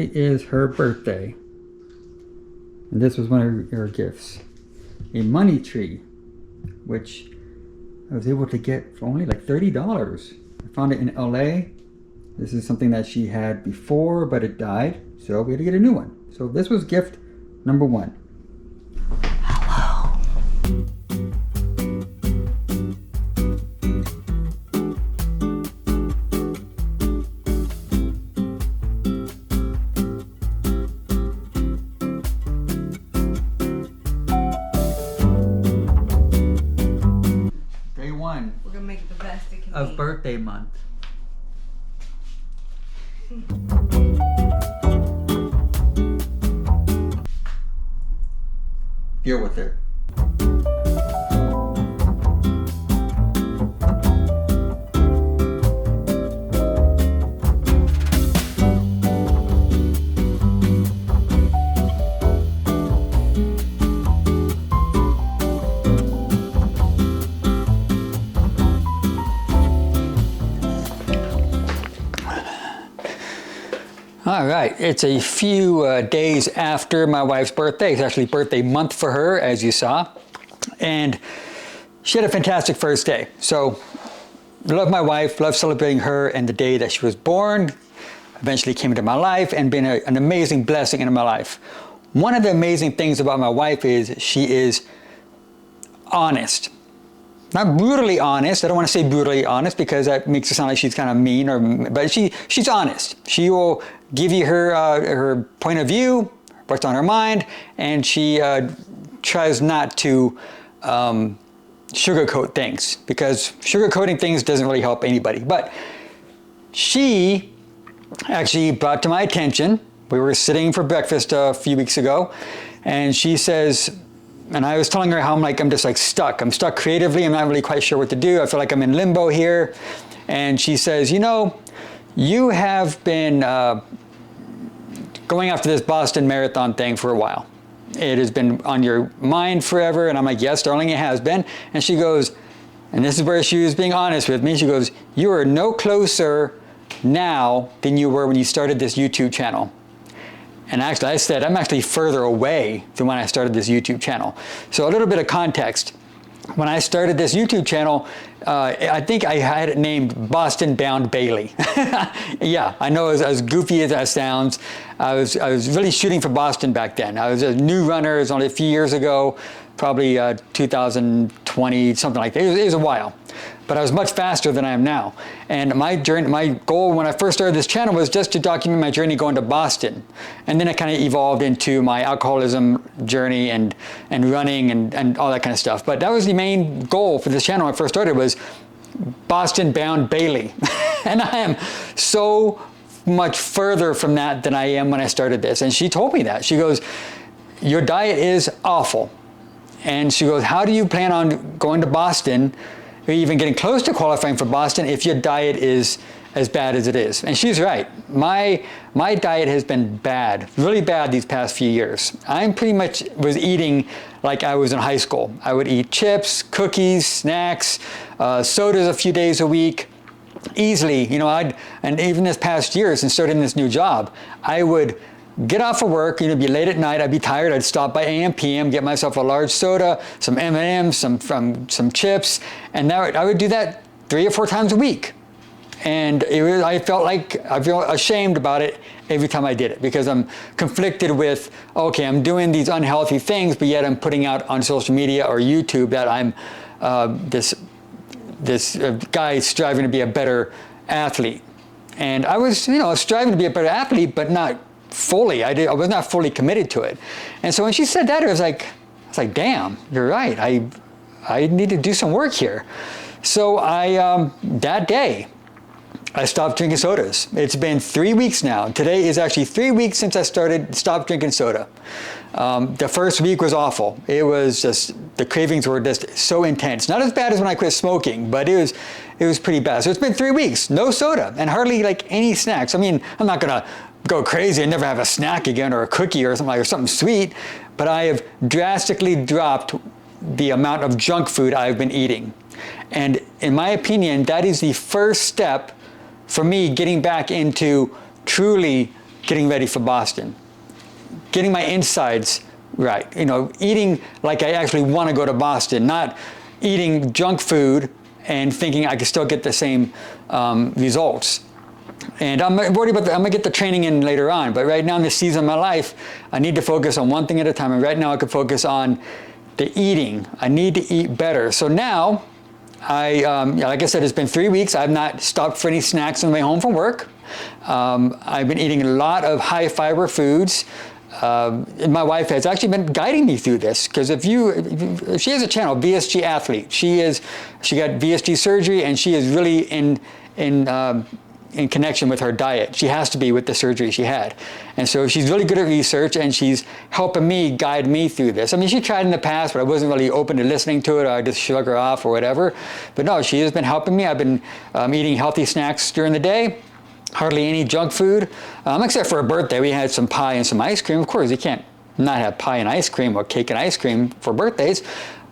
Today is her birthday. And this was one of her gifts. A money tree, which I was able to get for only like $30. I found it in LA. This is something that she had before, but it died. So we had to get a new one. So this was gift number one. Hello. Day one. We're gonna make it the best it can Of be. birthday month. Deal with it. All right, it's a few days after my wife's birthday. It's actually birthday month for her, as you saw. And she had a fantastic first day. So, love my wife, love celebrating her and the day that she was born. Eventually came into my life and been an amazing blessing into my life. One of the amazing things about my wife is she is honest. Not brutally honest. I don't want to say brutally honest because that makes it sound like she's kind of mean, but she's honest. She will give you her point of view, what's on her mind, and she tries not to sugarcoat things because sugarcoating things doesn't really help anybody. But she actually brought to my attention, we were sitting for breakfast a few weeks ago, and she says, and I was telling her how I'm just like stuck. I'm stuck creatively. I'm not really quite sure what to do. I feel like I'm in limbo here. And she says, you know, you have been going after this Boston Marathon thing for a while. It has been on your mind forever. And I'm like, yes, darling, it has been. And she goes, and this is where she was being honest with me. She goes, you are no closer now than you were when you started this YouTube channel. And actually, I said, I'm actually further away than when I started this YouTube channel. So a little bit of context. When I started this YouTube channel, I think I had it named Boston Bound Bailey. Yeah, I know as goofy as that sounds, I was really shooting for Boston back then. I was a new runner. It was only a few years ago, probably 2020, something like that. It was a while. But I was much faster than I am now. And my goal when I first started this channel was just to document my journey going to Boston. And then it kind of evolved into my alcoholism journey and running and all that kind of stuff. But that was the main goal for this channel when I first started was Boston Bound Bailey. And I am so much further from that than I am when I started this. And she told me that. She goes, your diet is awful. And she goes, how do you plan on going to Boston or even getting close to qualifying for Boston if your diet is as bad as it is? And she's right. My diet has been bad, really bad these past few years. I pretty much was eating like I was in high school. I would eat chips, cookies, snacks, sodas a few days a week, easily. You know, and even this past year since starting this new job, I would get off of work, be late at night, I'd be tired, I'd stop by AM, PM, get myself a large soda, some M&Ms, some chips, and I would do that 3 or 4 times a week. And I feel ashamed about it every time I did it because I'm conflicted with, okay, I'm doing these unhealthy things, but yet I'm putting out on social media or YouTube that I'm this guy striving to be a better athlete. And I was, striving to be a better athlete, but not fully. I was not fully committed to it. And so when she said that, I was like, damn, you're right. I need to do some work here. So that day, I stopped drinking sodas. It's been 3 weeks now. Today is actually 3 weeks since I stopped drinking soda. The first week was awful. It was just, the cravings were just so intense. Not as bad as when I quit smoking, but it was pretty bad. So it's been 3 weeks, no soda, and hardly like any snacks. I mean, I'm not gonna go crazy and never have a snack again or a cookie or something sweet, but I have drastically dropped the amount of junk food I've been eating. And in my opinion, that is the first step for me getting back into truly getting ready for Boston, getting my insides right, you know, eating like I actually want to go to Boston, not eating junk food and thinking I can still get the same results. And I'm worried about I'm gonna get the training in later on, but right now in this season of my life, I need to focus on one thing at a time. And right now I can focus on the eating. I need to eat better. So now, like I said, it's been 3 weeks. I've not stopped for any snacks on the way home from work. I've been eating a lot of high fiber foods. My wife has actually been guiding me through this, because if she has a channel, VSG Athlete. She got VSG surgery, and she is really in connection with her diet. She has to be with the surgery she had. And so she's really good at research, and she's helping me guide me through this. I mean, she tried in the past, but I wasn't really open to listening to it, or I just shrugged her off or whatever. But no, she has been helping me. I've been eating healthy snacks during the day, hardly any junk food, except for a birthday. We had some pie and some ice cream. Of course, you can't not have pie and ice cream or cake and ice cream for birthdays.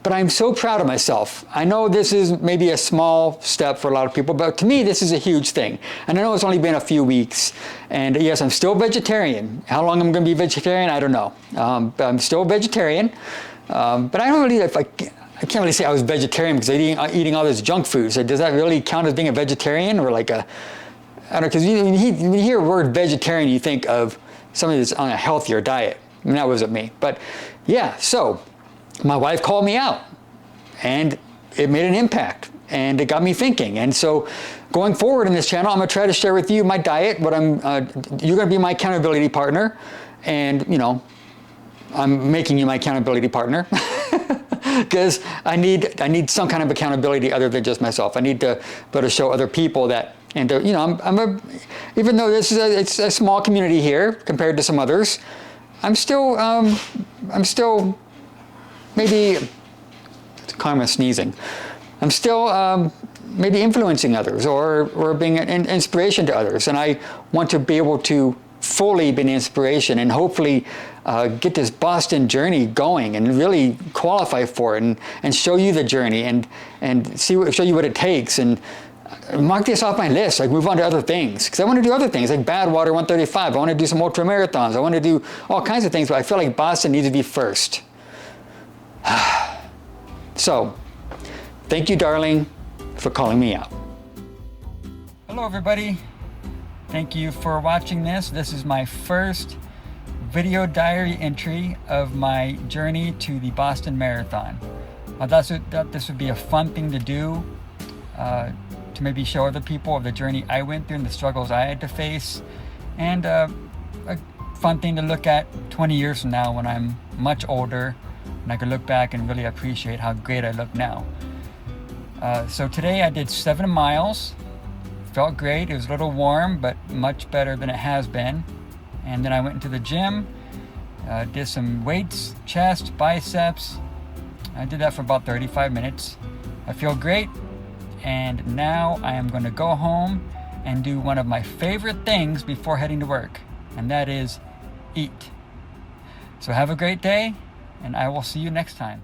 But I'm so proud of myself. I know this is maybe a small step for a lot of people, but to me, this is a huge thing. And I know it's only been a few weeks. And yes, I'm still vegetarian. How long I'm going to be vegetarian, I don't know. But I'm still vegetarian. But I don't really, I can't really say I was vegetarian because I'm eating all this junk food. So does that really count as being a vegetarian, or like a, I don't know, because when you hear the word vegetarian, you think of somebody that's on a healthier diet. And that wasn't me. But yeah, so my wife called me out, and it made an impact, and it got me thinking. And so going forward in this channel, I'm going to try to share with you my diet, you're going to be my accountability partner, and you know, I'm making you my accountability partner because I need some kind of accountability other than just myself. I need to be able to show other people that, and you know, even though it's a small community here compared to some others, I'm still maybe, karma sneezing, I'm still maybe influencing others, or being an inspiration to others. And I want to be able to fully be an inspiration, and hopefully get this Boston journey going and really qualify for it, and show you the journey, and show you what it takes, and mark this off my list, like move on to other things, because I want to do other things like Badwater 135. I want to do some ultra marathons. I want to do all kinds of things, but I feel like Boston needs to be first. So, thank you, darling, for calling me out. Hello, everybody. Thank you for watching this. This is my first video diary entry of my journey to the Boston Marathon. I thought this would be a fun thing to do, to maybe show other people of the journey I went through and the struggles I had to face, and a fun thing to look at 20 years from now when I'm much older, and I can look back and really appreciate how great I look now. So today I did 7 miles. Felt great. It was a little warm, but much better than it has been. And then I went into the gym, did some weights, chest, biceps. I did that for about 35 minutes. I feel great. And now I am going to go home and do one of my favorite things before heading to work, and that is eat. So have a great day, and I will see you next time.